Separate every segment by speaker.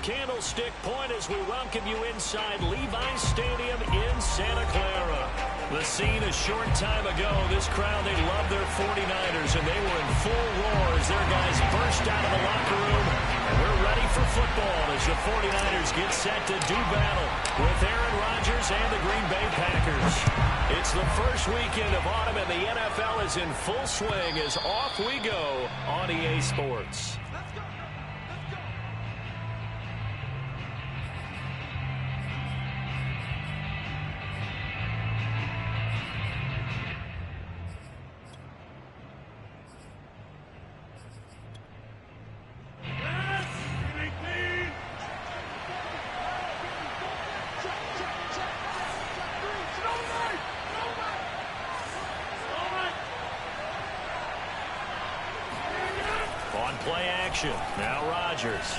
Speaker 1: Candlestick Point as we welcome you inside Levi's Stadium in Santa Clara. The scene a short time ago, this crowd, they love their 49ers, and they were in full roar as their guys burst out of the locker room. And we're ready for football as the 49ers get set to do battle with Aaron Rodgers and the Green Bay Packers. It's the first weekend of autumn, and the NFL is in full swing as off we go on EA Sports. Play action. Now Rodgers.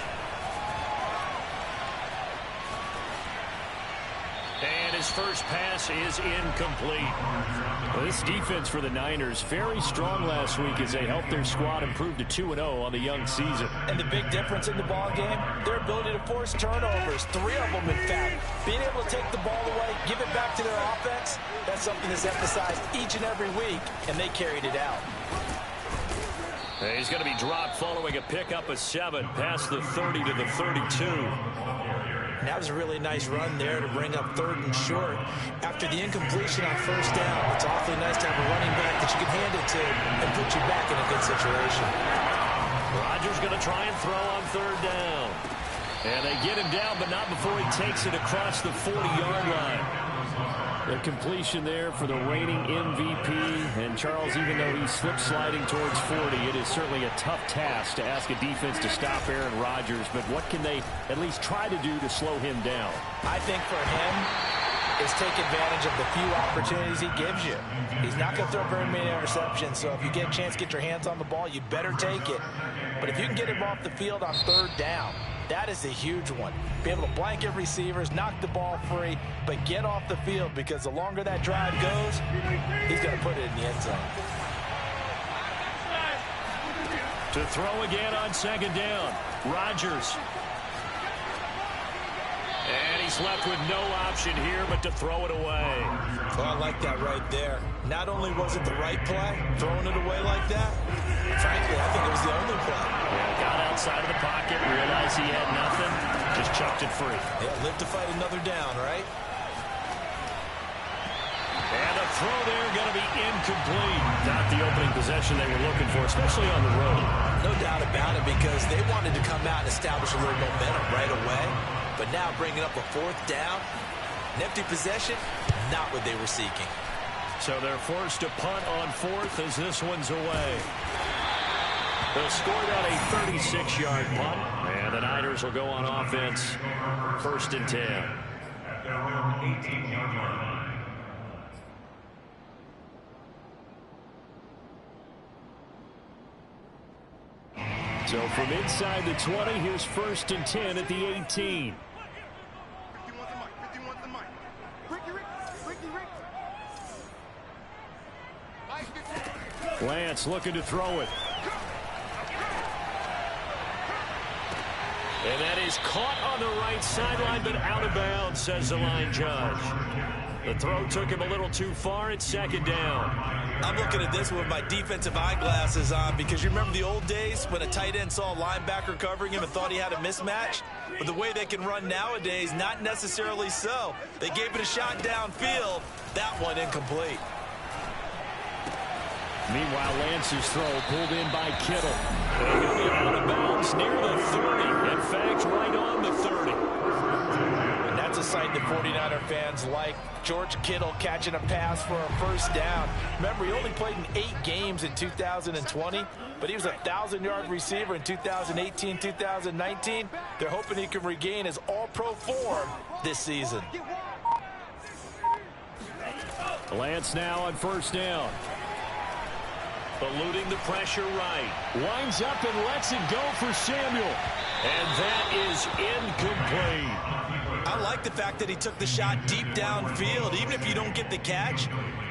Speaker 1: And his first pass is incomplete. Well, this defense for the Niners, very strong last week as they helped their squad improve to 2-0 on the young season.
Speaker 2: And the big difference in the ball game, their ability to force turnovers. 3 of them, in fact. Being able to take the ball away, give it back to their offense, that's something that's emphasized each and every week, and they carried it out.
Speaker 1: He's going to be dropped following a pickup of 7 past the 30 to the 32.
Speaker 2: And that was a really nice run there to bring up 3rd and short. After the incompletion on 1st down, it's awfully nice to have a running back that you can hand it to and put you back in a good situation.
Speaker 1: Rodgers going to try and throw on 3rd down. And they get him down, but not before he takes it across the 40-yard line. The completion there for the reigning MVP. And Charles, even though he's slip-sliding towards 40, it is certainly a tough task to ask a defense to stop Aaron Rodgers. But what can they at least try to do to slow him down?
Speaker 2: I think for him is take advantage of the few opportunities he gives you. He's not going to throw very many interceptions, so if you get a chance to get your hands on the ball, you better take it. But if you can get him off the field on 3rd down, that is a huge one. Be able to blanket receivers, knock the ball free, but get off the field, because the longer that drive goes, he's going to put it in the end zone.
Speaker 1: To throw again on 2nd down, Rodgers. And he's left with no option here but to throw it away.
Speaker 2: Well, I like that right there. Not only was it the right play, throwing it away like that, frankly, I think it was the only play.
Speaker 1: Yeah, got outside of the pocket, realized he had nothing, just chucked it free.
Speaker 2: Yeah, live to fight another down, right?
Speaker 1: And the throw there going to be incomplete. Not the opening possession they were looking for, especially on the road.
Speaker 2: No doubt about it, because they wanted to come out and establish a little momentum right away. But now bringing up a 4th down, an empty possession, not what they were seeking.
Speaker 1: So they're forced to punt on 4th as this one's away. They'll score on a 36-yard punt, and the Niners will go on offense 1st and 10.
Speaker 3: At their own 18-yard line.
Speaker 1: So from inside the 20, here's 1st and 10 at the 18. Lance looking to throw it. And that is caught on the right sideline, but out of bounds, says the line judge. The throw took him a little too far. It's 2nd down.
Speaker 2: I'm looking at this with my defensive eyeglasses on, because you remember the old days when a tight end saw a linebacker covering him and thought he had a mismatch? But the way they can run nowadays, not necessarily so. They gave it a shot downfield. That one incomplete.
Speaker 1: Meanwhile, Lance's throw pulled in by Kittle. And he'll be out of bounds near the 30. In fact, right on the 30.
Speaker 2: And that's a sight that 49er fans like. George Kittle catching a pass for a 1st down. Remember, he only played in 8 games in 2020, but he was a 1,000-yard receiver in 2018, 2019. They're hoping he can regain his all-pro form this season.
Speaker 1: Lance now on 1st down. Eluding the pressure right. Winds up and lets it go for Samuel. And that is incomplete.
Speaker 2: I like the fact that he took the shot deep downfield. Even if you don't get the catch,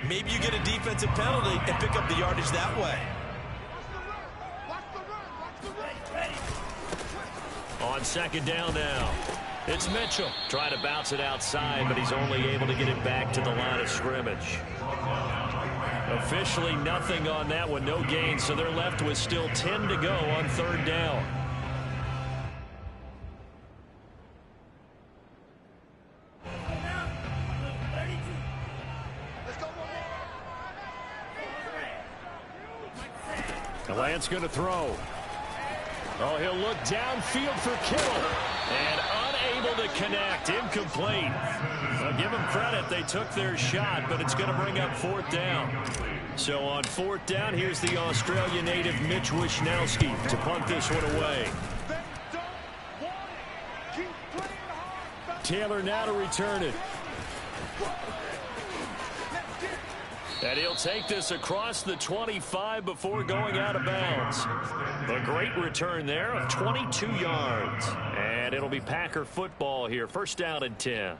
Speaker 2: maybe you get a defensive penalty and pick up the yardage that way.
Speaker 1: On second down now, it's Mitchell. Trying to bounce it outside, but he's only able to get it back to the line of scrimmage. Officially nothing on that one, no gain, so they're left with still 10 to go on third down. Lance going to throw. Oh, he'll look downfield for Kittle. And unable to connect. Incomplete. Well, give them credit. They took their shot, but it's going to bring up fourth down. So on fourth down, here's the Australian native Mitch Wishnowsky to punt this one away. Taylor now to return it. And he'll take this across the 25 before going out of bounds. A great return there of 22 yards. And it'll be Packer football here. First down and 10.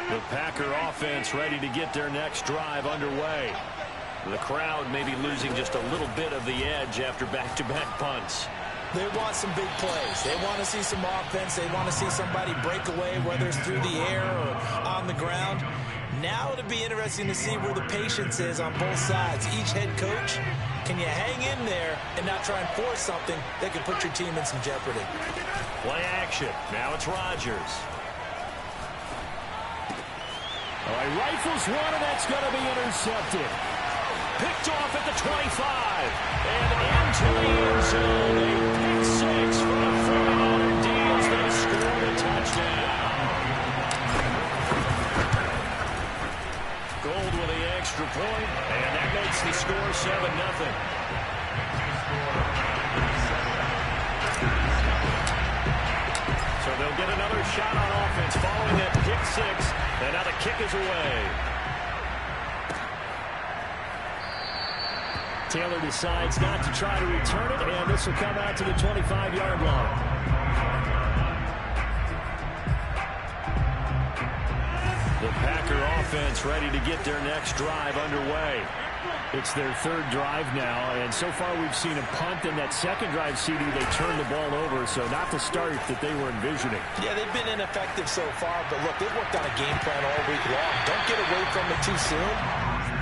Speaker 1: The Packer offense ready to get their next drive underway. The crowd may be losing just a little bit of the edge after back-to-back punts.
Speaker 2: They want some big plays. They want to see some offense. They want to see somebody break away, whether it's through the air or on the ground. Now it'll be interesting to see where the patience is on both sides. Each head coach, can you hang in there and not try and force something that can put your team in some jeopardy?
Speaker 1: Play action. Now it's Rodgers. Oh, he rifles one, and that's going to be intercepted. Picked off at the 25. And into the end zone. A pick six for the 49ers. They scored a touchdown. Gold with the extra point, and that makes the score 7-0. So they'll get another shot on offense following that pick six, and now the kick is away. Taylor decides not to try to return it, and this will come out to the 25-yard line. The Packer offense ready to get their next drive underway. It's their third drive now, and so far we've seen a punt. In that second drive, CD, they turned the ball over, so not the start that they were envisioning.
Speaker 2: Yeah, they've been ineffective so far, but look, they've worked on a game plan all week long. Don't get away from it too soon.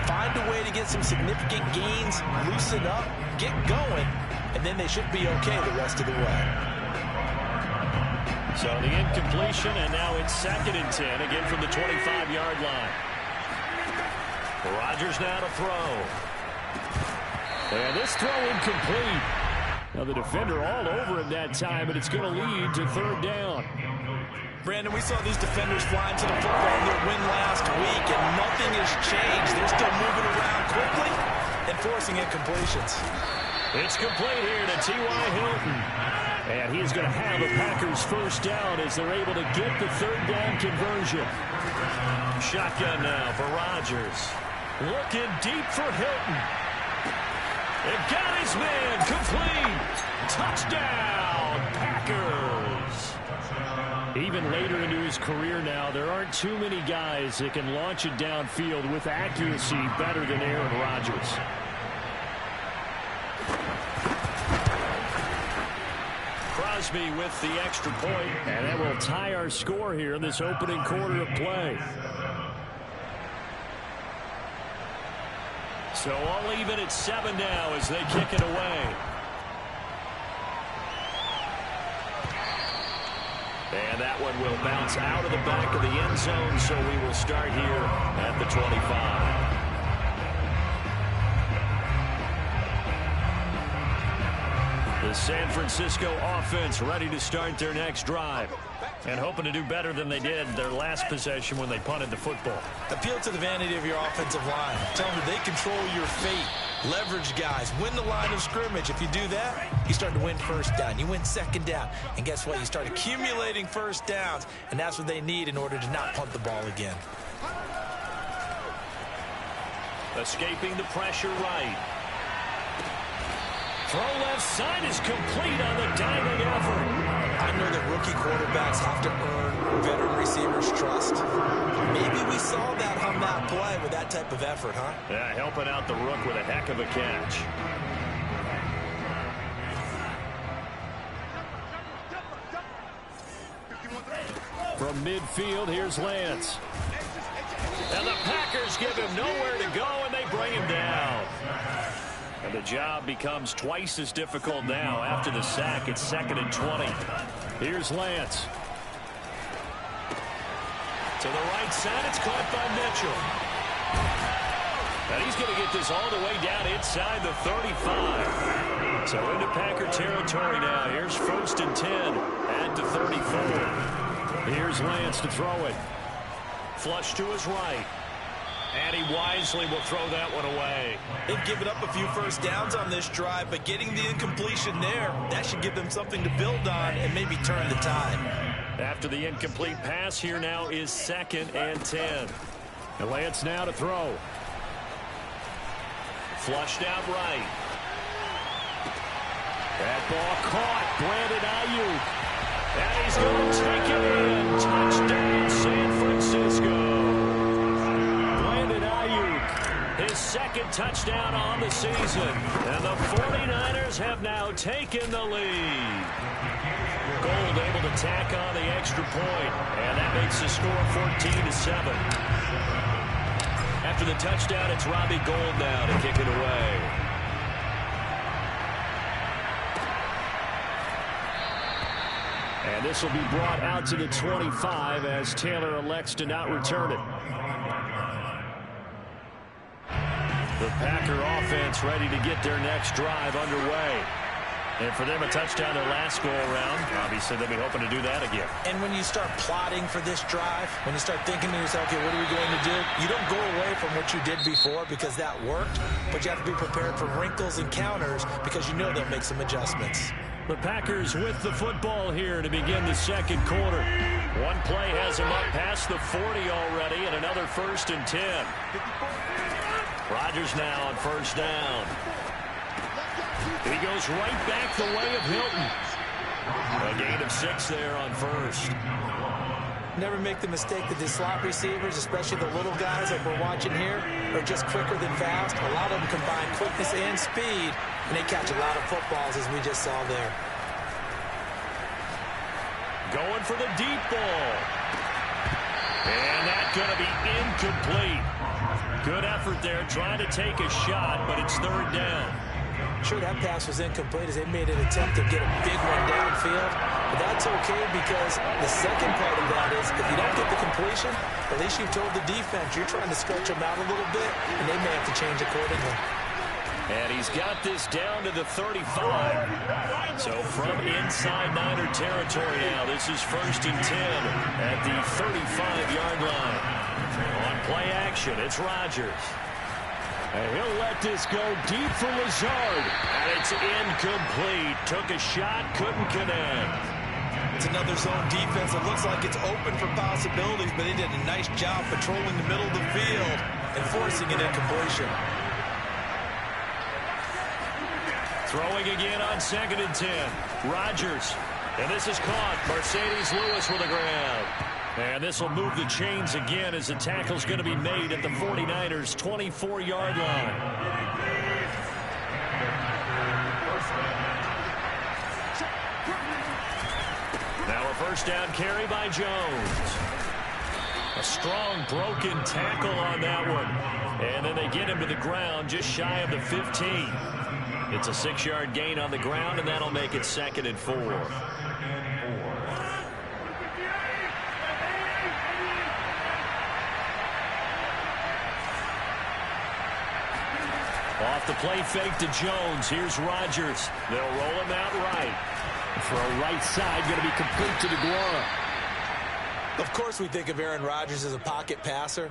Speaker 2: Find a way to get some significant gains, loosen up, get going, and then they should be okay the rest of the way.
Speaker 1: So the incompletion, and now it's second and 10, again from the 25-yard line. Rodgers now to throw. And this throw incomplete. Now the defender all over him that time, but it's going to lead to third down.
Speaker 2: Brandon, we saw these defenders flying to the football in their win last week, and nothing has changed. They're still moving around quickly and forcing incompletions.
Speaker 1: It's complete here to T.Y. Hilton. And he's going to have the Packers first down as they're able to get the third down conversion. Shotgun now for Rodgers. Looking deep for Hilton. It got his man complete. Touchdown, Packers. Even later into his career now, there aren't too many guys that can launch it downfield with accuracy better than Aaron Rodgers. Crosby with the extra point, and that will tie our score here in this opening quarter of play. So all even at 7 now as they kick it away. And that one will bounce out of the back of the end zone, so we will start here at the 25. The San Francisco offense ready to start their next drive and hoping to do better than they did their last possession when they punted the football.
Speaker 2: Appeal to the vanity of your offensive line. Tell them that they control your fate. Leverage guys. Win the line of scrimmage. If you do that, you start to win first down. You win second down. And guess what? You start accumulating first downs. And that's what they need in order to not punt the ball again.
Speaker 1: Escaping the pressure right. Throw left side is complete on the diving effort.
Speaker 2: I know that rookie quarterbacks have to earn veteran receivers' trust. Maybe we saw that on that play with that type of effort, huh?
Speaker 1: Yeah, helping out the rook with a heck of a catch. From midfield, here's Lance. And the Packers give him nowhere to go, and they bring him down. And the job becomes twice as difficult now. After the sack, it's 2nd and 20. Here's Lance. To the right side, it's caught by Mitchell. And he's going to get this all the way down inside the 35. So into Packer territory now. Here's 1st and 10 at the 34. Here's Lance to throw it. Flush to his right. And he wisely will throw that one away.
Speaker 2: They've given up a few first downs on this drive, but getting the incompletion there, that should give them something to build on and maybe turn the tide.
Speaker 1: After the incomplete pass, here now is 2nd and 10. And Lance now to throw. Flushed out right. That ball caught. Brandon Ayuk. And he's going to take it in. Touchdown, San Francisco. Brandon Ayuk, his 2nd touchdown on the season. And the 49ers have now taken the lead. Gold able to tack on the extra point. And that makes the score 14-7. After the touchdown, it's Robbie Gould now to kick it away. And this will be brought out to the 25 as Taylor elects to not return it. The Packer offense ready to get their next drive underway. And for them, a touchdown their last go-around. Obviously, they'll be hoping to do that again.
Speaker 2: And when you start plotting for this drive, when you start thinking to yourself, okay, what are we going to do? You don't go away from what you did before because that worked, but you have to be prepared for wrinkles and counters because you know they'll make some adjustments.
Speaker 1: The Packers with the football here to begin the 2nd quarter. One play has them up past the 40 already, and another 1st and 10. Rodgers now on 1st down. He goes right back the way of Hilton. A gain of 6 there on 1st.
Speaker 2: Never make the mistake that the slot receivers, especially the little guys like we're watching here, are just quicker than fast. A lot of them combine quickness and speed, and they catch a lot of footballs, as we just saw there.
Speaker 1: Going for the deep ball. And that's going to be incomplete. Good effort there, trying to take a shot, but it's 3rd down.
Speaker 2: Sure, that pass was incomplete as they made an attempt to get a big one downfield. But that's okay because the second part of that is if you don't get the completion, at least you've told the defense you're trying to stretch them out a little bit, and they may have to change accordingly.
Speaker 1: And he's got this down to the 35. So from inside Niner territory now, this is 1st and 10 at the 35-yard line. On play action, it's Rodgers. And he'll let this go deep for Lazard. And it's incomplete. Took a shot, couldn't connect.
Speaker 2: It's another zone defense that looks like it's open for possibilities, but they did a nice job patrolling the middle of the field and forcing an incompletion.
Speaker 1: Throwing again on 2nd and 10. Rodgers. And this is caught. Mercedes Lewis with the ground. And this will move the chains again as the tackle's going to be made at the 49ers' 24-yard line. Now a 1st down carry by Jones. A strong broken tackle on that one. And then they get him to the ground just shy of the 15. It's a 6-yard gain on the ground, and that'll make it 2nd and 4. Off the play fake to Jones. Here's Rodgers. They'll roll him out right. For a right side, going to be complete to DeGuara.
Speaker 2: Of course we think of Aaron Rodgers as a pocket passer,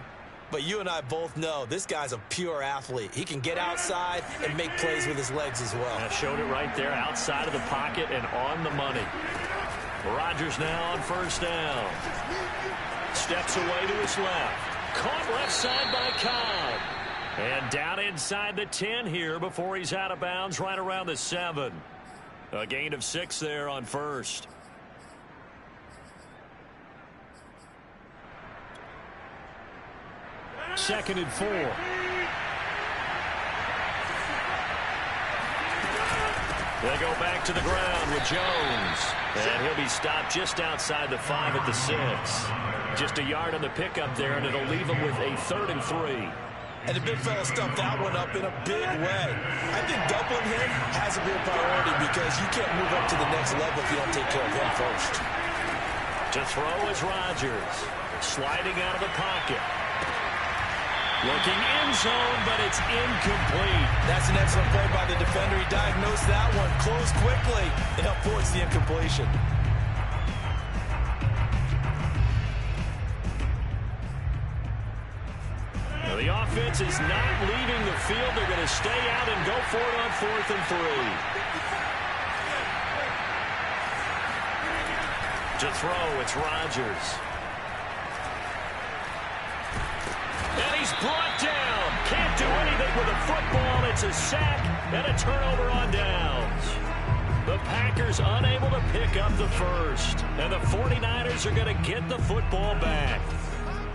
Speaker 2: but you and I both know this guy's a pure athlete. He can get outside and make plays with his legs as well.
Speaker 1: I showed it right there, outside of the pocket and on the money. Rodgers now on 1st down. Steps away to his left. Caught left side by Cobb. And down inside the 10 here before he's out of bounds right around the 7. A gain of 6 there on 1st. Second and 4. They go back to the ground with Jones. And he'll be stopped just outside the 5 at the 6. Just a yard on the pickup there, and it'll leave him with a 3rd and 3.
Speaker 2: And the big fella stuffed that one up in a big way. I think doubling him has to be a priority because you can't move up to the next level if you don't take care of him first.
Speaker 1: To throw is Rodgers. Sliding out of the pocket. Looking in zone, but it's incomplete.
Speaker 2: That's an excellent play by the defender. He diagnosed that one, closed quickly, and helped force the incompletion.
Speaker 1: Now, the offense is not leaving the field. They're going to stay out and go for it on 4th and 3. To throw, it's Rodgers. And he's brought down. Can't do anything with a football. It's a sack and a turnover on downs. The Packers unable to pick up the first. And the 49ers are going to get the football back.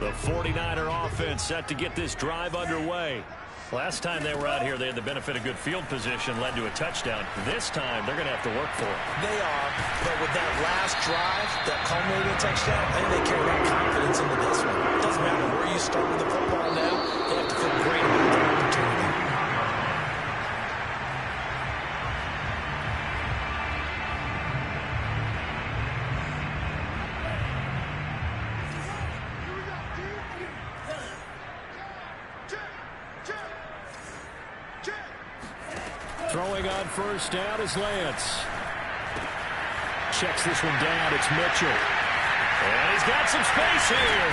Speaker 1: The 49er offense set to get this drive underway. Last time they were out here, they had the benefit of good field position, led to a touchdown. This time, they're going to have to work for it.
Speaker 2: They are, but with that last drive, that culminating touchdown, I think they carry that confidence into this one. It doesn't matter where you start with the football now, they have to feel great about the opportunity.
Speaker 1: Throwing on first down is Lance. Checks this one down. It's Mitchell. And he's got some space here.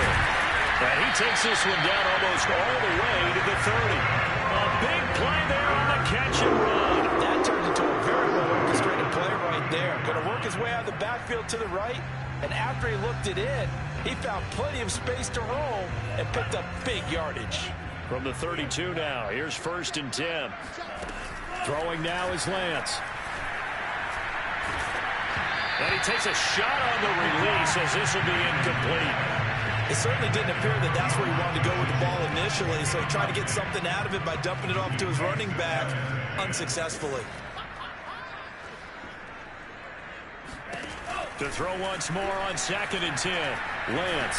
Speaker 1: And he takes this one down almost all the way to the 30. A big play there on the catch and run.
Speaker 2: That turned into a very well orchestrated play right there. Going to work his way out of the backfield to the right. And after he looked it in, he found plenty of space to roll and picked up big yardage.
Speaker 1: From the 32 now, here's 1st and 10. Throwing now is Lance. And he takes a shot on the release as this will be incomplete.
Speaker 2: It certainly didn't appear that that's where he wanted to go with the ball initially, so he tried to get something out of it by dumping it off to his running back unsuccessfully.
Speaker 1: To throw once more on 2nd and 10. Lance.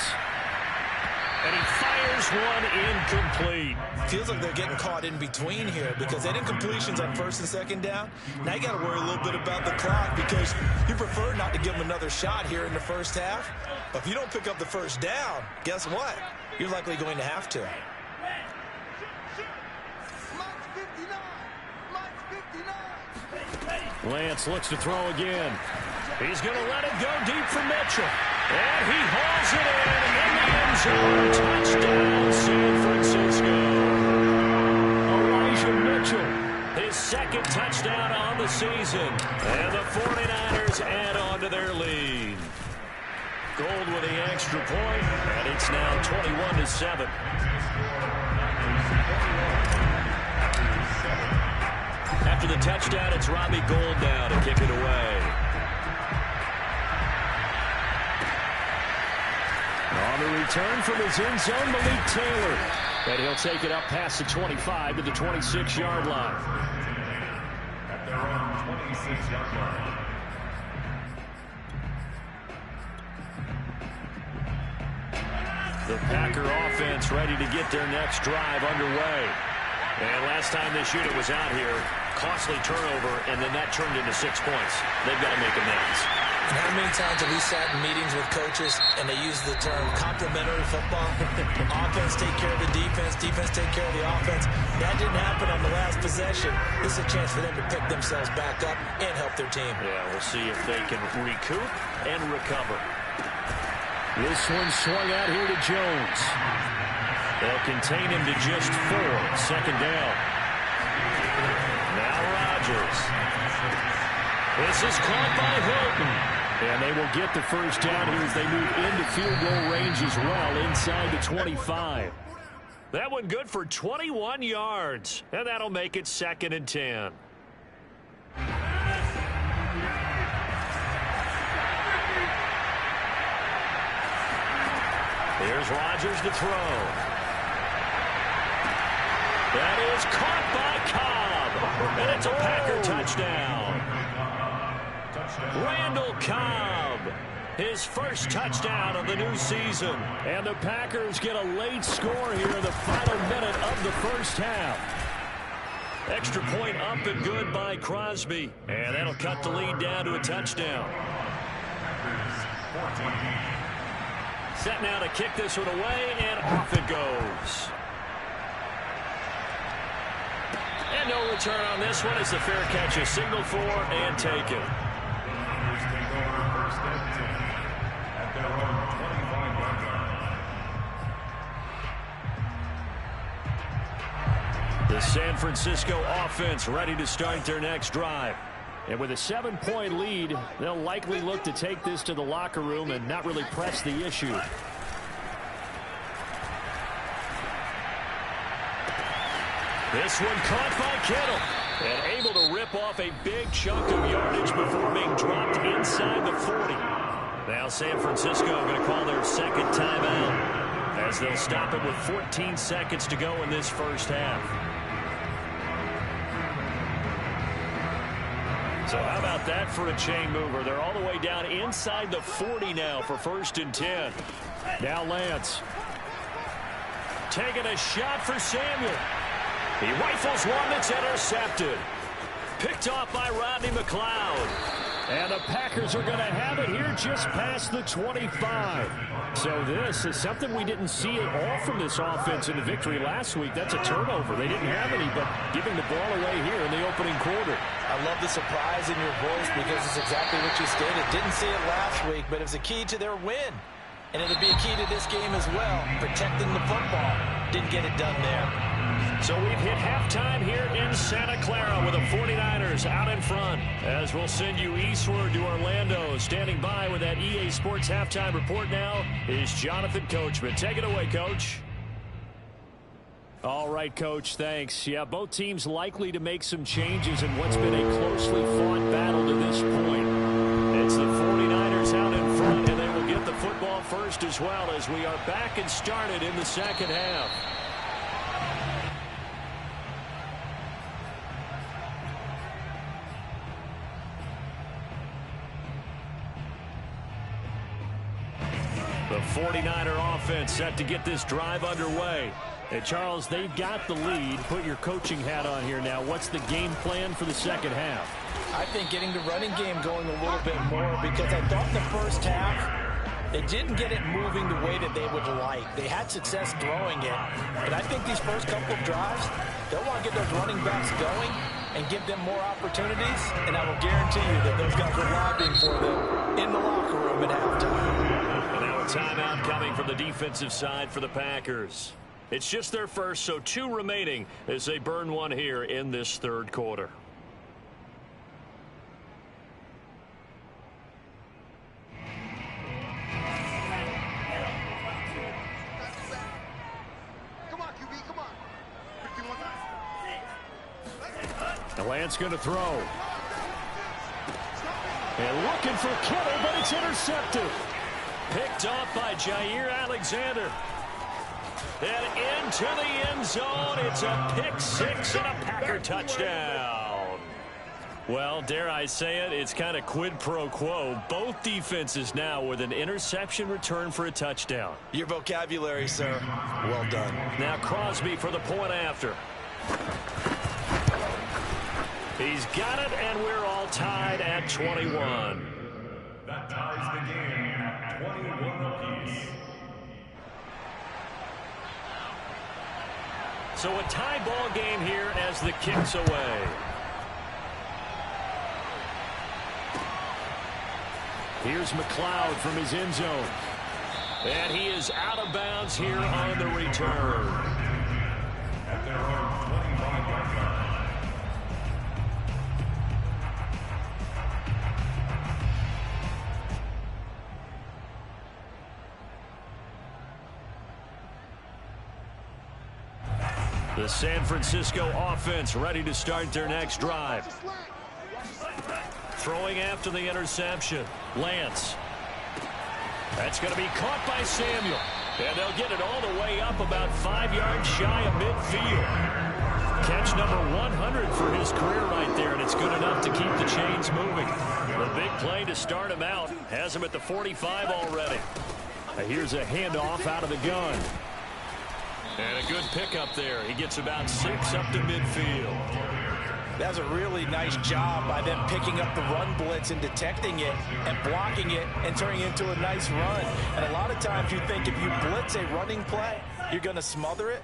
Speaker 1: And he fires one incomplete.
Speaker 2: Feels like they're getting caught in between here because that incompletion's on 1st and 2nd down. Now you got to worry a little bit about the clock because you prefer not to give them another shot here in the first half. But if you don't pick up the first down, guess what? You're likely going to have to.
Speaker 1: Lance looks to throw again. He's going to let it go deep for Mitchell. And he hauls it in the end zone. Touchdown, San Francisco. Elijah Mitchell, his 2nd touchdown on the season. And the 49ers add on to their lead. Gold with the extra point, and it's now 21-7. After the touchdown, it's Robbie Gould now to kick it away. On the return from his end zone, Malik Taylor. And he'll take it up past the 25 to the 26-yard line.
Speaker 3: At their own 26-yard line.
Speaker 1: The Packer offense ready to get their next drive underway. And last time this unit was out here, costly turnover, and then that turned into 6 points. They've got to make amends.
Speaker 2: And how many times have we sat in meetings with coaches and they use the term complementary football? Offense take care of the defense, defense take care of the offense. That didn't happen on the last possession. This is a chance for them to pick themselves back up and help their team.
Speaker 1: Yeah, we'll see if they can recoup and recover. This one swung out here to Jones. They'll contain him to just 4. 2nd down. Now Rodgers. This is caught by Hilton. And they will get the first down here as they move into field goal range as well inside the 25. That one good for 21 yards. And that'll make it 2nd and 10. Here's Rodgers to throw. That is caught by Cobb. And it's a Packer touchdown. Randall Cobb, his first touchdown of the new season. And the Packers get a late score here in the final minute of the first half. Extra point up and good by Crosby. And that'll cut the lead down to a touchdown. Set now to kick this one away, and off it goes. And no return on this one as the fair catch is signaled for and taken. The San Francisco offense ready to start their next drive. And with a 7-point lead, they'll likely look to take this to the locker room and not really press the issue. This one caught by Kittle. And able to rip off a big chunk of yardage before being dropped inside the 40. Now San Francisco going to call their second timeout as they'll stop it with 14 seconds to go in this first half. So how about that for a chain mover? They're all the way down inside the 40 now for 1st and 10. Now Lance. Taking a shot for Samuel. He rifles one that's intercepted. Picked off by Rodney McLeod. And the Packers are going to have it here just past the 25. So this is something we didn't see at all from this offense in the victory last week. That's a turnover. They didn't have any, but giving the ball away here in the opening quarter.
Speaker 2: I love the surprise in your voice because it's exactly what you stated. Didn't see it last week, but it was a key to their win. And it'll be a key to this game as well, protecting the football. Didn't get it done there.
Speaker 1: So we've hit halftime here in Santa Clara with the 49ers out in front. As we'll send you eastward to Orlando. Standing by with that EA Sports halftime report now is Jonathan Coachman. Take it away, Coach. All right, Coach, thanks. Yeah, both teams likely to make some changes in what's been a closely fought battle to this point. It's the 49ers out in front, and they will get the football first as well as we are back and started in the second half. The 49er offense set to get this drive underway. And Charles, they've got the lead. Put your coaching hat on here now. What's the game plan for the second half?
Speaker 2: I think getting the running game going a little bit more because I thought the first half, they didn't get it moving the way that they would like. They had success throwing it. But I think these first couple of drives, they'll want to get those running backs going and give them more opportunities. And I will guarantee you that those guys were lobbying for them in the locker room at halftime.
Speaker 1: And now a timeout coming from the defensive side for the Packers. It's just their first, so 2 remaining as they burn one here in this third quarter. The Lance going to throw. And looking for Kittle, but it's intercepted. Picked off by Jair Alexander. And into the end zone. It's a pick 6 and a Packer touchdown. Well, dare I say it, it's kind of quid pro quo. Both defenses now with an interception return for a touchdown.
Speaker 2: Your vocabulary, sir. Well done.
Speaker 1: Now Crosby for the point after. He's got it, and we're all tied at 21.
Speaker 3: That ties the game at 21 apiece.
Speaker 1: So a tie ball game here as the kick's away. Here's McLeod from his end zone. And he is out of bounds here on the return.
Speaker 3: At their own 25-yard line.
Speaker 1: The San Francisco offense ready to start their next drive. Throwing after the interception. Lance. That's going to be caught by Samuel. And they'll get it all the way up about 5 yards shy of midfield. Catch number 100 for his career right there, and it's good enough to keep the chains moving. The big play to start him out. Has him at the 45 already. Here's a handoff out of the gun. And a good pickup there. He gets about 6 up to midfield.
Speaker 2: That's a really nice job by them picking up the run blitz and detecting it and blocking it and turning it into a nice run. And a lot of times you think if you blitz a running play, you're going to smother it.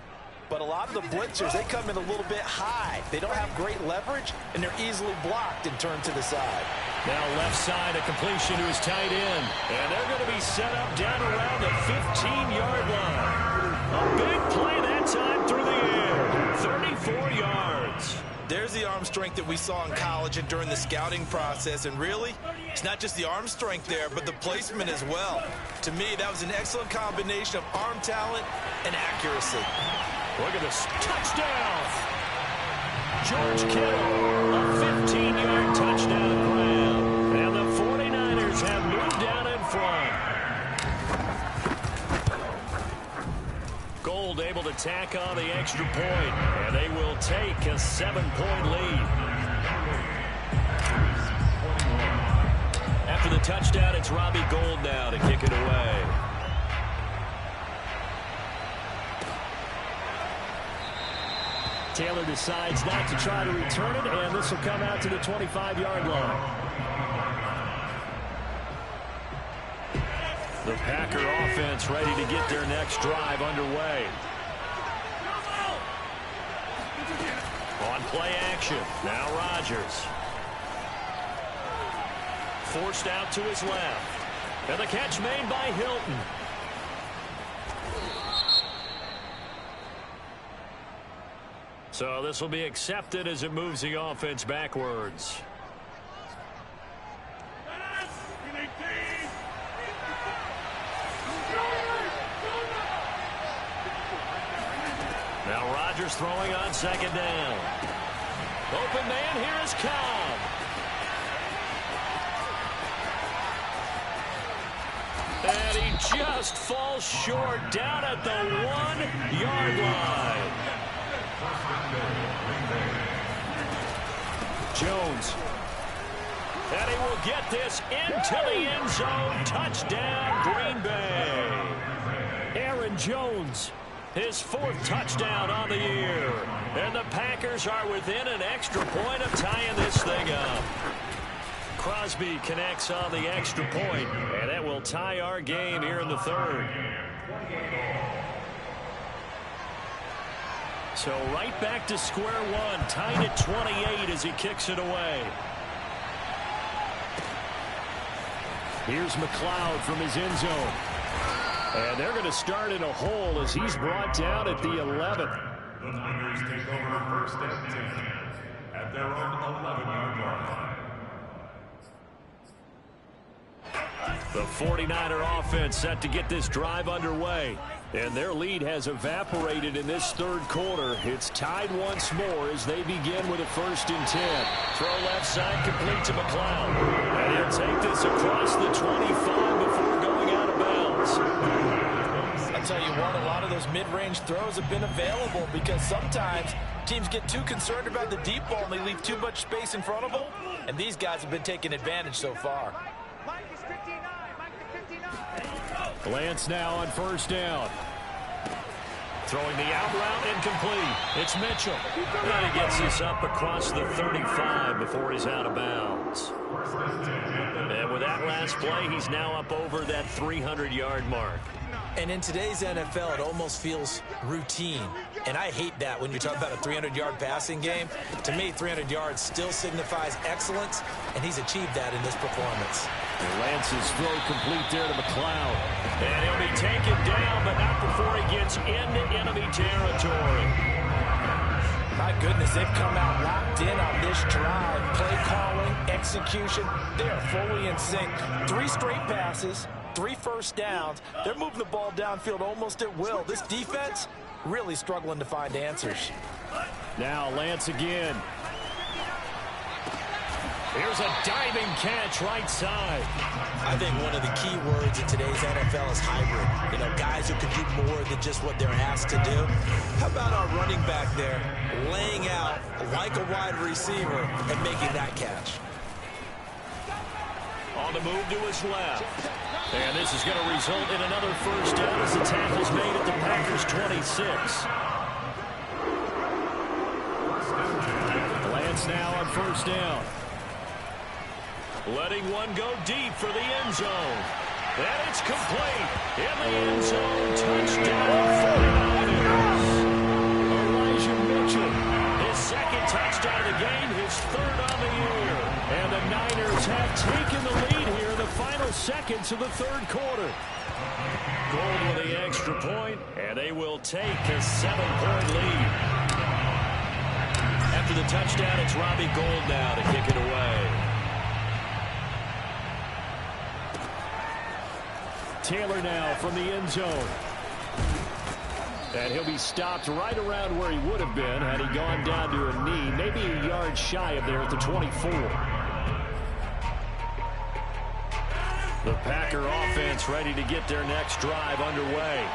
Speaker 2: But a lot of the blitzers, they come in a little bit high. They don't have great leverage, and they're easily blocked and turned to the side.
Speaker 1: Now left side, a completion to his tight end. And they're going to be set up down around the 15-yard line. A big play that time through the air. 34 yards.
Speaker 2: There's the arm strength that we saw in college and during the scouting process. And really, it's not just the arm strength there, but the placement as well. To me, that was an excellent combination of arm talent and accuracy.
Speaker 1: Look at this touchdown. George Kittle, a 15-yard touchdown grab. And the 49ers have moved down in front. Gold able to tack on the extra point, and they will take a 7-point lead. After the touchdown, it's Robbie Gould now to kick it away. Taylor decides not to try to return it, and this will come out to the 25-yard line. The Packer offense ready to get their next drive underway. On play action, now Rodgers. Forced out to his left. And the catch made by Hilton. So this will be accepted as it moves the offense backwards. Now Rodgers throwing on second down. Open man, here is Cobb. And he just falls short down at the 1-yard line. Jones. And he will get this into the end zone. Touchdown, Green Bay. Aaron Jones, his 4th touchdown on the year. And the Packers are within an extra point of tying this thing up. Crosby connects on the extra point, and that will tie our game here in the 3rd. So right back to square one, tied at 28 as he kicks it away. Here's McLeod from his end zone. And they're going to start in a hole as he's brought down at the 11th.
Speaker 3: The Niners take over 1st and 10 at their own 11-yard line.
Speaker 1: The 49er offense set to get this drive underway. And their lead has evaporated in this 3rd quarter. It's tied once more as they begin with a 1st and 10. Throw left side complete to McLeod. And he'll take this across the 25 before going out of bounds.
Speaker 2: I'll tell you what, a lot of those mid-range throws have been available because sometimes teams get too concerned about the deep ball and they leave too much space in front of them. And these guys have been taking advantage so far.
Speaker 1: Lance now on 1st down. Throwing the out route incomplete. It's Mitchell. And he gets this up across the 35 before he's out of bounds. And with that last play, he's now up over that 300-yard mark.
Speaker 2: And in today's NFL, it almost feels routine. And I hate that when you talk about a 300-yard passing game. To me, 300 yards still signifies excellence, and he's achieved that in this performance.
Speaker 1: And Lance's throw complete there to McLeod. And he'll be taken down, but not before he gets into enemy territory.
Speaker 2: My goodness, they've come out locked in on this drive. Play calling, execution, they are fully in sync. 3 straight passes, 3 first downs. They're moving the ball downfield almost at will. This defense really struggling to find answers.
Speaker 1: Now Lance again. Here's a diving catch right side.
Speaker 2: I think one of the key words in today's NFL is hybrid. You know, guys who can do more than just what they're asked to do. How about our running back there laying out like a wide receiver and making that catch?
Speaker 1: the move to his left. And this is going to result in another first down as the tackle's made at the Packers' 26. Lance now on first down. Letting one go deep for the end zone. And it's complete. In the end zone. Touchdown, 49ers. Elijah Mitchell. His second touchdown of the game. His third on the year. And the Niners have taken the lead here in the final seconds of the third quarter. Gold with the extra point. And they will take a 7-point lead. After the touchdown, it's Robbie Gould now to kick it away. Taylor now from the end zone. And he'll be stopped right around where he would have been had he gone down to a knee, maybe a yard shy of there at the 24. The Packer offense ready to get their next drive underway.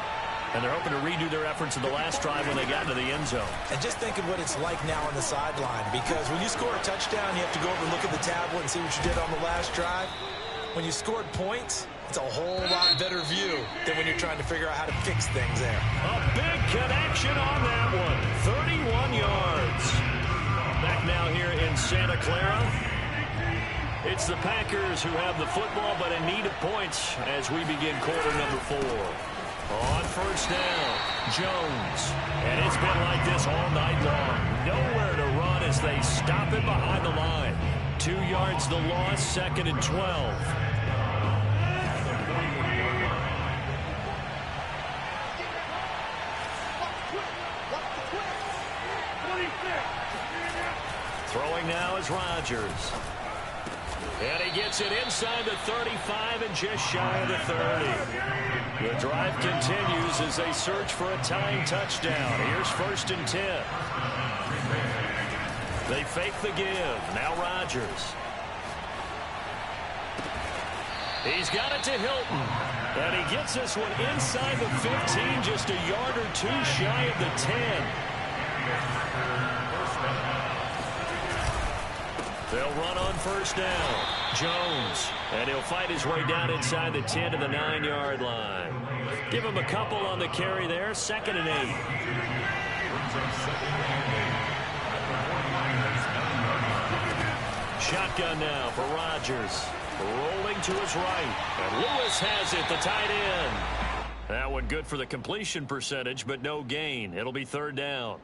Speaker 1: And they're hoping to redo their efforts in the last drive when they got into the end zone.
Speaker 2: And just think of what it's like now on the sideline, because when you score a touchdown, you have to go over and look at the tablet and see what you did on the last drive. When you scored points, it's a whole lot better view than when you're trying to figure out how to fix things there.
Speaker 1: A big connection on that one. 31 yards. Back now here in Santa Clara. It's the Packers who have the football, but in need of points as we begin quarter number 4. On first down, Jones. And it's been like this all night long. Nowhere to run as they stop it behind the line. 2 yards the loss, 2nd and 12. Throwing now is Rodgers. And he gets it inside the 35 and just shy of the 30. The drive continues as they search for a tying touchdown. Here's 1st and 10. They fake the give. Now Rodgers. He's got it to Hilton. And he gets this one inside the 15, just a yard or two shy of the 10. They'll run on first down. Jones. And he'll fight his way down inside the 10 to the 9-yard line. Give him a couple on the carry there. 2nd and 8. Shotgun now for Rodgers. Rolling to his right. And Lewis has it, the tight end. That one good for the completion percentage, but no gain. It'll be 3rd down.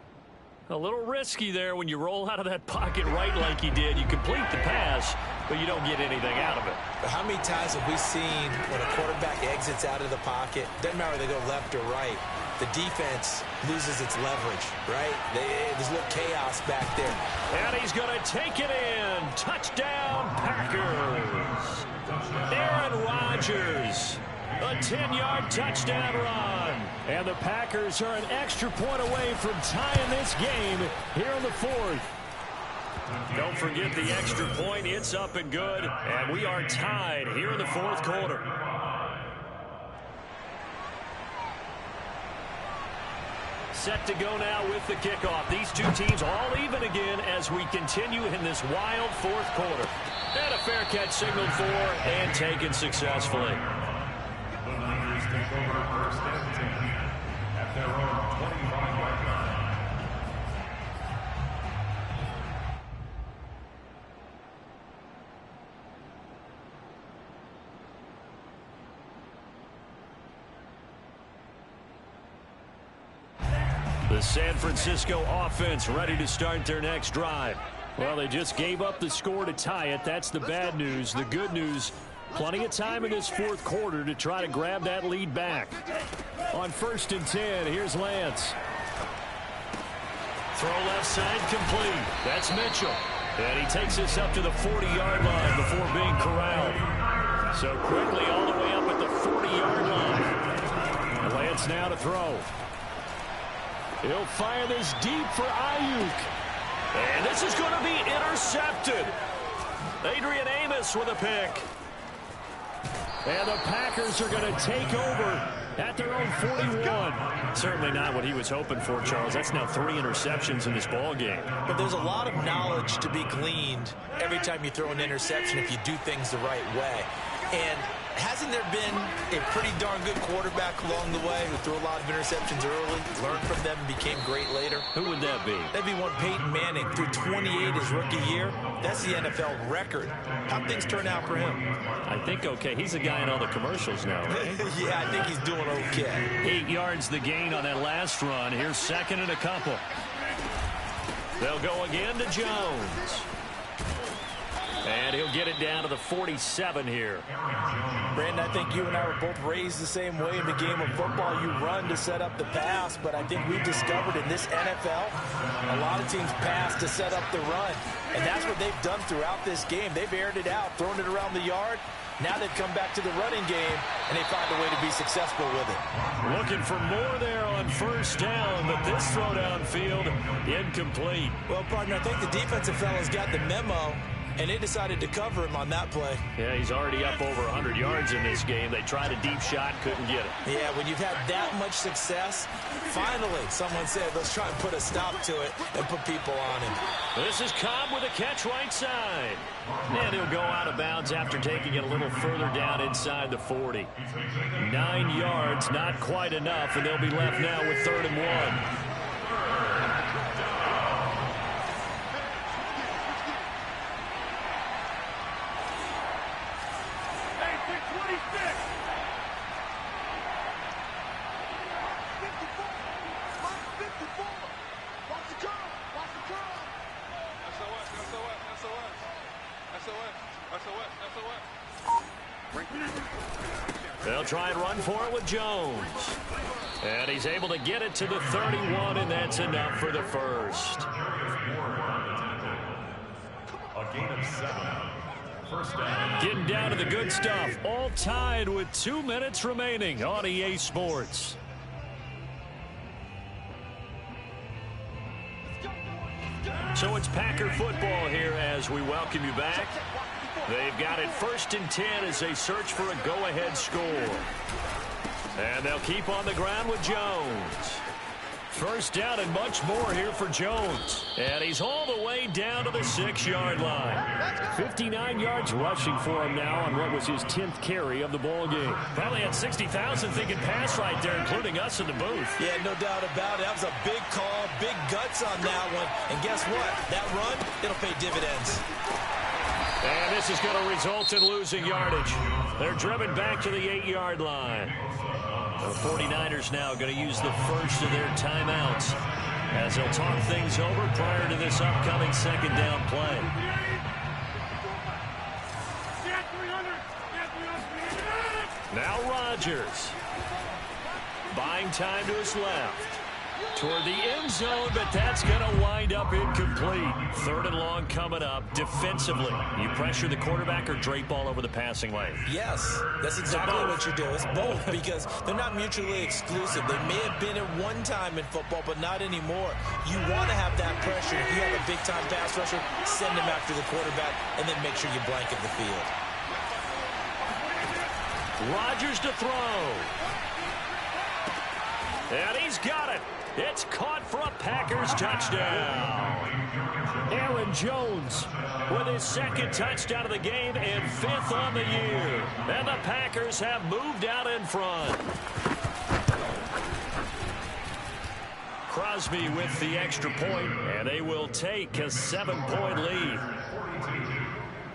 Speaker 1: A little risky there when you roll out of that pocket right like he did. You complete the pass, but you don't get anything out of it.
Speaker 2: But how many times have we seen when a quarterback exits out of the pocket, doesn't matter whether they go left or right, the defense loses its leverage, right? There's a little chaos back there.
Speaker 1: And he's going to take it in. Touchdown, Packers. Aaron Rodgers. A 10-yard touchdown run. And the Packers are an extra point away from tying this game here in the 4th. Don't forget the extra point. It's up and good. And we are tied here in the 4th quarter. Set to go now with the kickoff. These two teams all even again as we continue in this wild 4th quarter. And a fair catch signaled for and taken successfully.
Speaker 3: The Niners take over 1st and 10 at their own 25-yard line.
Speaker 1: The San Francisco offense ready to start their next drive. Well, they just gave up the score to tie it. That's the bad news. The good news, plenty of time in this 4th quarter to try to grab that lead back. On 1st and 10, here's Lance. Throw left side complete. That's Mitchell. And he takes this up to the 40-yard line before being corralled. So quickly all the way up at the 40-yard line. Lance now to throw. He'll fire this deep for Ayuk. And this is going to be intercepted. Adrian Amos with a pick. And the Packers are going to take over at their own 41. Certainly not what he was hoping for, Charles. That's now 3 interceptions in this ball game.
Speaker 2: But there's a lot of knowledge to be gleaned every time you throw an interception if you do things the right way. And hasn't there been a pretty darn good quarterback along the way who threw a lot of interceptions early, learned from them, and became great later?
Speaker 1: Who would that be?
Speaker 2: That'd be one Peyton Manning, threw 28 his rookie year. That's the NFL record. How'd things turn out for him?
Speaker 1: I think okay. He's a guy in all the commercials now, right?
Speaker 2: Yeah, I think he's doing okay.
Speaker 1: 8 yards the gain on that last run. Here's second and a couple. They'll go again to Jones. And he'll get it down to the 47 here.
Speaker 2: Brandon, I think you and I were both raised the same way in the game of football. You run to set up the pass, but I think we discovered in this NFL, a lot of teams pass to set up the run. And that's what they've done throughout this game. They've aired it out, thrown it around the yard. Now they've come back to the running game, and they find a way to be successful with it.
Speaker 1: Looking for more there on first down, but this throw downfield incomplete.
Speaker 2: Well, partner, I think the defensive fellas got the memo, and they decided to cover him on that play.
Speaker 1: Yeah, he's already up over 100 yards in this game. They tried a deep shot, couldn't get it.
Speaker 2: Yeah, when you've had that much success, finally someone said, let's try and put a stop to it and put people on him.
Speaker 1: This is Cobb with a catch right side. And he'll go out of bounds after taking it a little further down inside the 40. 9 yards, not quite enough, and they'll be left now with 3rd and 1. They'll try and run for it with Jones. And he's able to get it to the 31, and that's enough for the first.
Speaker 3: A gain of 7. First down.
Speaker 1: Getting down to the good stuff. All tied with 2 minutes remaining on EA Sports. So it's Packer football here as we welcome you back. They've got it 1st and 10 as they search for a go-ahead score. And they'll keep on the ground with Jones. First down and much more here for Jones. And he's all the way down to the 6-yard line. 59 yards rushing for him now on what was his 10th carry of the ball game. Probably had 60,000 thinking pass right there, including us in the booth.
Speaker 2: Yeah, no doubt about it. That was a big call, big guts on that one. And guess what? That run, it'll pay dividends.
Speaker 1: And this is going to result in losing yardage. They're driven back to the 8-yard line. The 49ers now going to use the first of their timeouts as they'll talk things over prior to this upcoming 2nd down play. Now Rodgers. Buying time to his left. Toward the end zone, but that's going to wind up incomplete. 3rd and long coming up. Defensively, you pressure the quarterback or drape all over the passing lane?
Speaker 2: Yes, that's exactly what you do. It's both because they're not mutually exclusive. They may have been at one time in football, but not anymore. You want to have that pressure. If you have a big-time pass rusher, send him after the quarterback, and then make sure you blanket the field.
Speaker 1: Rodgers to throw. And he's got it. It's caught for a Packers touchdown. Aaron Jones with his 2nd touchdown of the game and 5th on the year. And the Packers have moved out in front. Crosby with the extra point, and they will take a 7-point lead.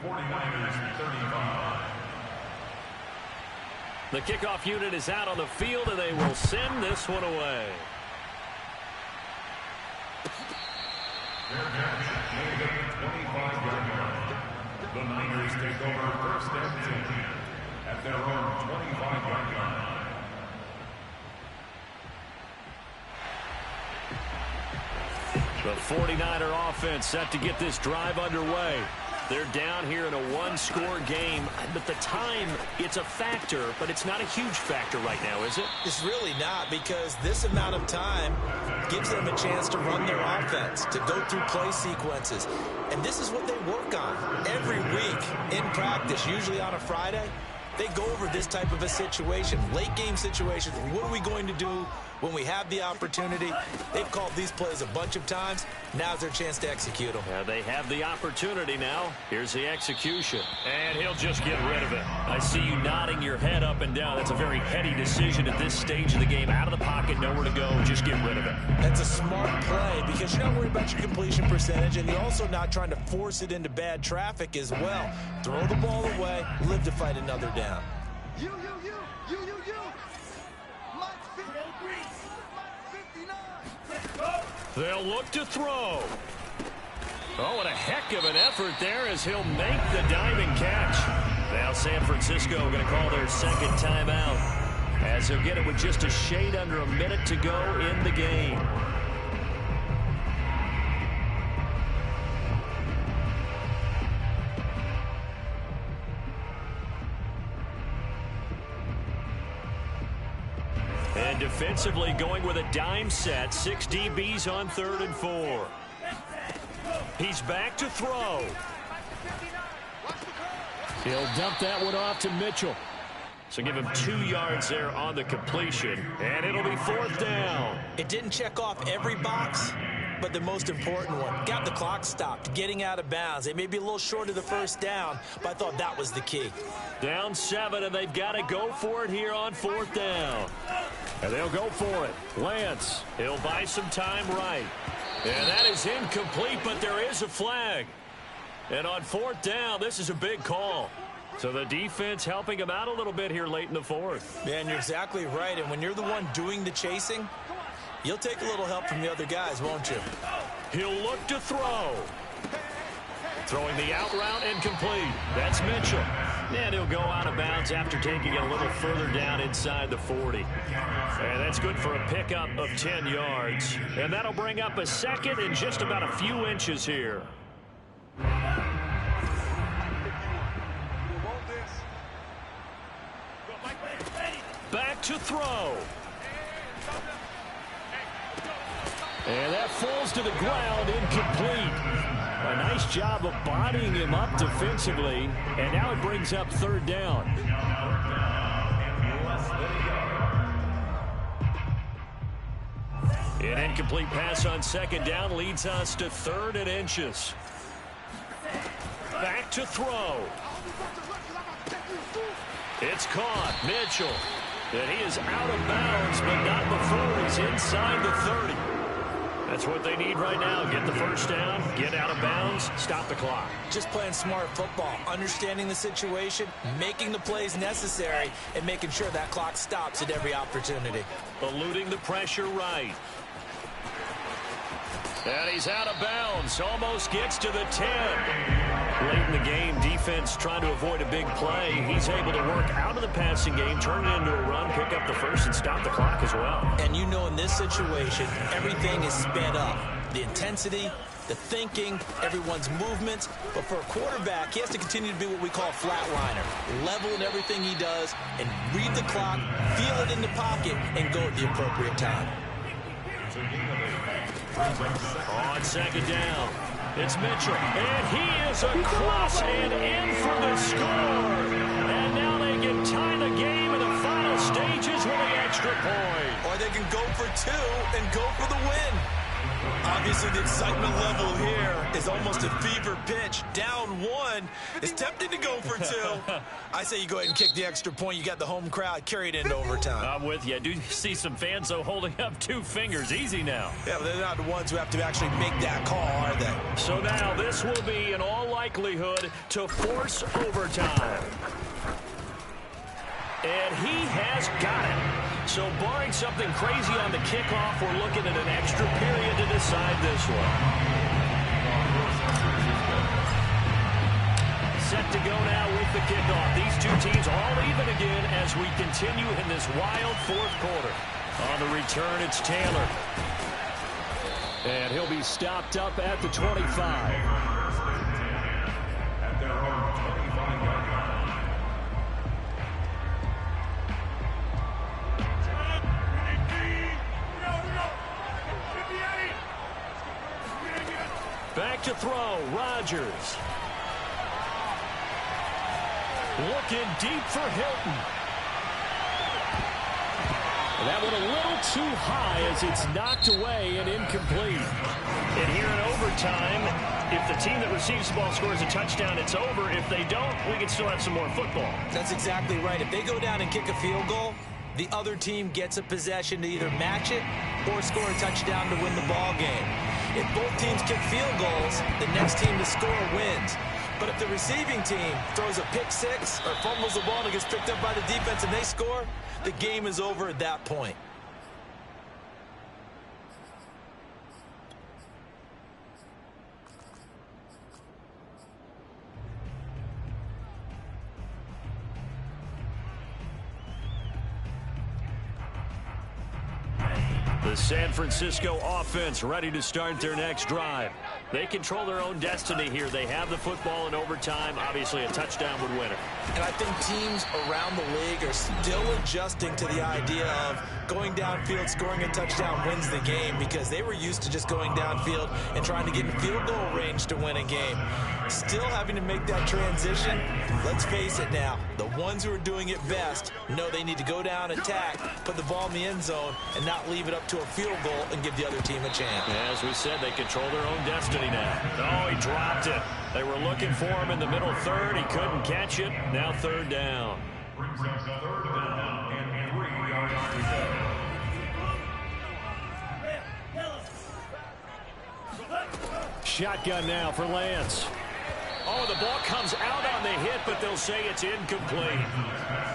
Speaker 3: 49ers 35.
Speaker 1: The kickoff unit is out on the field, and they will send this one away.
Speaker 3: They're catch made at the 25-yard line. The Niners take over 1st and 10 at their own 25-yard line.
Speaker 1: The 49er offense set to get this drive underway. They're down here in a 1-score game, but the time, it's a factor, but it's not a huge factor right now, is it?
Speaker 2: It's really not, because this amount of time gives them a chance to run their offense, to go through play sequences. And this is what they work on every week in practice, usually on a Friday. They go over this type of a situation, late game situations. What are we going to do when we have the opportunity? They've called these plays a bunch of times. Now's their chance to execute them.
Speaker 1: Yeah, they have the opportunity now. Here's the execution. And he'll just get rid of it. I see you nodding your head up and down. That's a very heady decision at this stage of the game. Out of the pocket, nowhere to go. Just get rid of it.
Speaker 2: That's a smart play because you're not worried about your completion percentage, and you're also not trying to force it into bad traffic as well. Throw the ball away, live to fight another down.
Speaker 4: You.
Speaker 1: They'll look to throw. Oh, and a heck of an effort there as he'll make the diving catch. Now San Francisco going to call their second timeout as he'll get it with just a shade under a minute to go in the game. And defensively going with a dime set. 6 DBs on 3rd and 4. He's back to throw. He'll dump that one off to Mitchell. So give him 2 yards there on the completion. And it'll be 4th down.
Speaker 2: It didn't check off every box, but the most important one. Got the clock stopped, getting out of bounds. They may be a little short of the first down, but I thought that was the key.
Speaker 1: Down 7, and they've got to go for it here on 4th down. And they'll go for it. Lance, he'll buy some time right. And that is incomplete, but there is a flag. And on 4th down, this is a big call. So the defense helping him out a little bit here late in the 4th.
Speaker 2: Man, you're exactly right. And when you're the one doing the chasing, you'll take a little help from the other guys, won't you?
Speaker 1: He'll look to throw. Throwing the out route and complete. That's Mitchell. And he'll go out of bounds after taking it a little further down inside the 40. And that's good for a pickup of 10 yards. And that'll bring up a second and just about a few inches here. Back to throw. And that falls to the ground, incomplete. A nice job of bodying him up defensively. And now it brings up 3rd down. An incomplete pass on 2nd down leads us to 3rd and inches. Back to throw. It's caught. Mitchell. And he is out of bounds, but not before he's inside the 30. That's what they need right now. Get the first down, get out of bounds, stop the clock.
Speaker 2: Just playing smart football, understanding the situation, making the plays necessary, and making sure that clock stops at every opportunity.
Speaker 1: Eluding the pressure right. And he's out of bounds. Almost gets to the 10. Late in the game, defense trying to avoid a big play. He's able to work out of the passing game, turn it into a run, pick up the first, and stop the clock as well.
Speaker 2: And you know in this situation, everything is sped up. The intensity, the thinking, everyone's movements. But for a quarterback, he has to continue to be what we call a flatliner. Level in everything he does and read the clock, feel it in the pocket, and go at the appropriate time.
Speaker 1: On 2nd down, it's Mitchell. And he is across and in for the score. And now they can tie the game in the final stages with an extra point.
Speaker 2: Or they can go for 2 and go for the win. Obviously, the excitement level here is almost a fever pitch. Down 1. It's tempting to go for 2. I say you go ahead and kick the extra point. You got the home crowd. Carry it into overtime.
Speaker 1: I'm with you. I do see some fans, though, holding up 2 fingers. Easy now.
Speaker 2: Yeah, but they're not the ones who have to actually make that call, are they?
Speaker 1: So now this will be, in all likelihood, to force overtime. And he has got it. So barring something crazy on the kickoff, we're looking at an extra period to decide this one. Set to go now with the kickoff. These two teams all even again as we continue in this wild 4th quarter. On the return, it's Taylor. And he'll be stopped up at the 25.
Speaker 3: At their own 25-yard line.
Speaker 1: Back to throw, Rodgers. Looking deep for Hilton. That one a little too high as it's knocked away and incomplete. And here in overtime, if the team that receives the ball scores a touchdown, it's over. If they don't, we can still have some more football.
Speaker 2: That's exactly right. If they go down and kick a field goal, the other team gets a possession to either match it or score a touchdown to win the ball game. If both teams kick field goals, the next team to score wins. But if the receiving team throws a pick six or fumbles the ball and it gets picked up by the defense and they score, the game is over at that point.
Speaker 1: The San Francisco offense ready to start their next drive. They control their own destiny here. They have the football in overtime. Obviously, a touchdown would win it.
Speaker 2: And I think teams around the league are still adjusting to the idea of going downfield, scoring a touchdown wins the game, because they were used to just going downfield and trying to get in field goal range to win a game. Still having to make that transition. Let's face it now, the ones who are doing it best know they need to go down, attack, put the ball in the end zone, and not leave it up to a field goal and give the other team a chance.
Speaker 1: As we said, they control their own destiny now. Oh, he dropped it. They were looking for him in the middle third. He couldn't catch it. Now third down.
Speaker 3: Brings us a third down and 3 yards to go.
Speaker 1: Shotgun now for Lance. Oh, the ball comes out on the hit, but they'll say it's incomplete.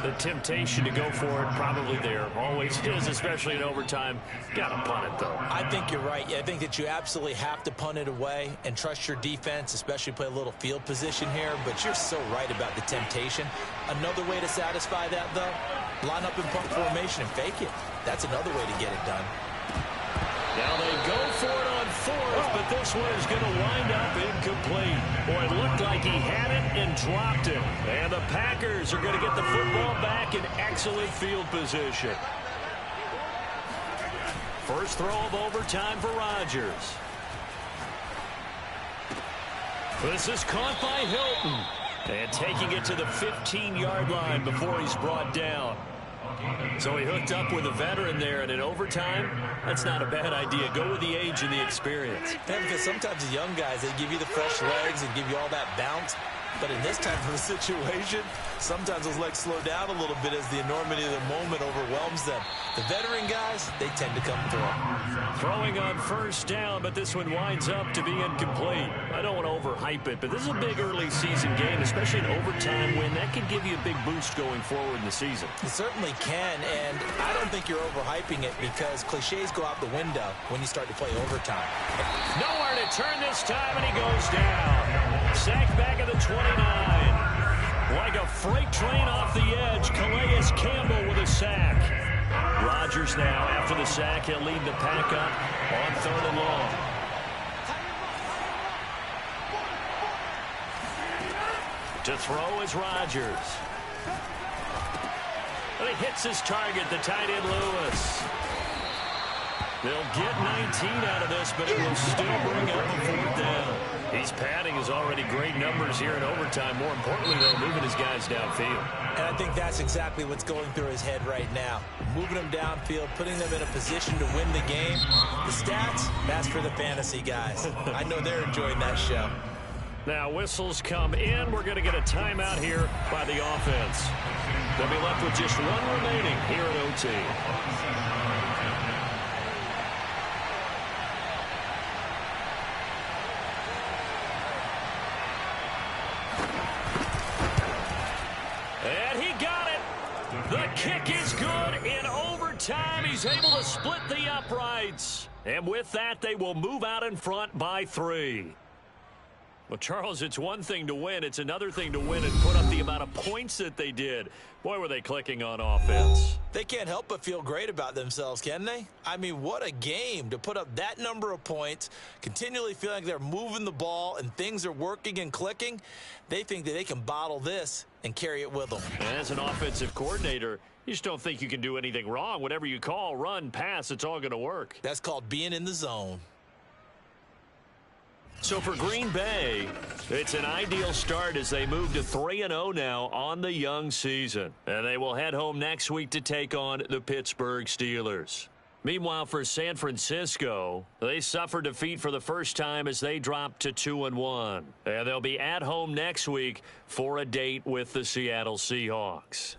Speaker 1: The temptation to go for it probably there. Always is, especially in overtime. Got to punt it, though.
Speaker 2: I think you're right. I think that you absolutely have to punt it away and trust your defense, especially play a little field position here. But you're so right about the temptation. Another way to satisfy that, though, line up in punt formation and fake it. That's another way to get it done.
Speaker 1: Now they go for it on fourth, but this one is going to wind up incomplete. Boy, it looked like he had it and dropped it. And the Packers are going to get the football back in excellent field position. First throw of overtime for Rodgers. This is caught by Hilton. And taking it to the 15-yard line before he's brought down. So he hooked up with a veteran there, and in overtime, that's not a bad idea. Go with the age and the experience.
Speaker 2: Yeah, because sometimes the young guys, they give you the fresh legs and give you all that bounce. But in this type of a situation, sometimes those legs slow down a little bit as the enormity of the moment overwhelms them. The veteran guys, they tend to come through.
Speaker 1: Throwing on first down, but this one winds up to be incomplete. I don't want to overhype it, but this is a big early season game, especially an overtime win. That could give you a big boost going forward in the season.
Speaker 2: It certainly can, and I don't think you're overhyping it because cliches go out the window when you start to play overtime.
Speaker 1: Nowhere to turn this time, and he goes down. Sacked back at the 29. Like a freight train off the edge, Calais Campbell with a sack. Rodgers now, after the sack, he'll lead the pack up on third and long. To throw is Rodgers. But he hits his target, the tight end Lewis. They'll get 19 out of this, but it will still bring up a fourth down. He's padding his already great numbers here in overtime. More importantly, though, moving his guys downfield.
Speaker 2: And I think that's exactly what's going through his head right now. Moving them downfield, putting them in a position to win the game. The stats, that's for the fantasy guys. I know they're enjoying that show.
Speaker 1: Now whistles come in. We're going to get a timeout here by the offense. They'll be left with just one remaining here at OT. And he got it. The kick is good in overtime. He's able to split the uprights. And with that, they will move out in front by 3. Well, Charles, it's one thing to win. It's another thing to win and put up the amount of points that they did. Boy, were they clicking on offense.
Speaker 2: They can't help but feel great about themselves, can they? I mean, what a game to put up that number of points, continually feeling like they're moving the ball and things are working and clicking. They think that they can bottle this and carry it with them.
Speaker 1: And as an offensive coordinator, you just don't think you can do anything wrong. Whatever you call, run, pass, it's all going to work.
Speaker 2: That's called being in the zone.
Speaker 1: So for Green Bay, it's an ideal start as they move to 3-0 now on the young season. And they will head home next week to take on the Pittsburgh Steelers. Meanwhile, for San Francisco, they suffered defeat for the first time as they dropped to 2-1. And they'll be at home next week for a date with the Seattle Seahawks.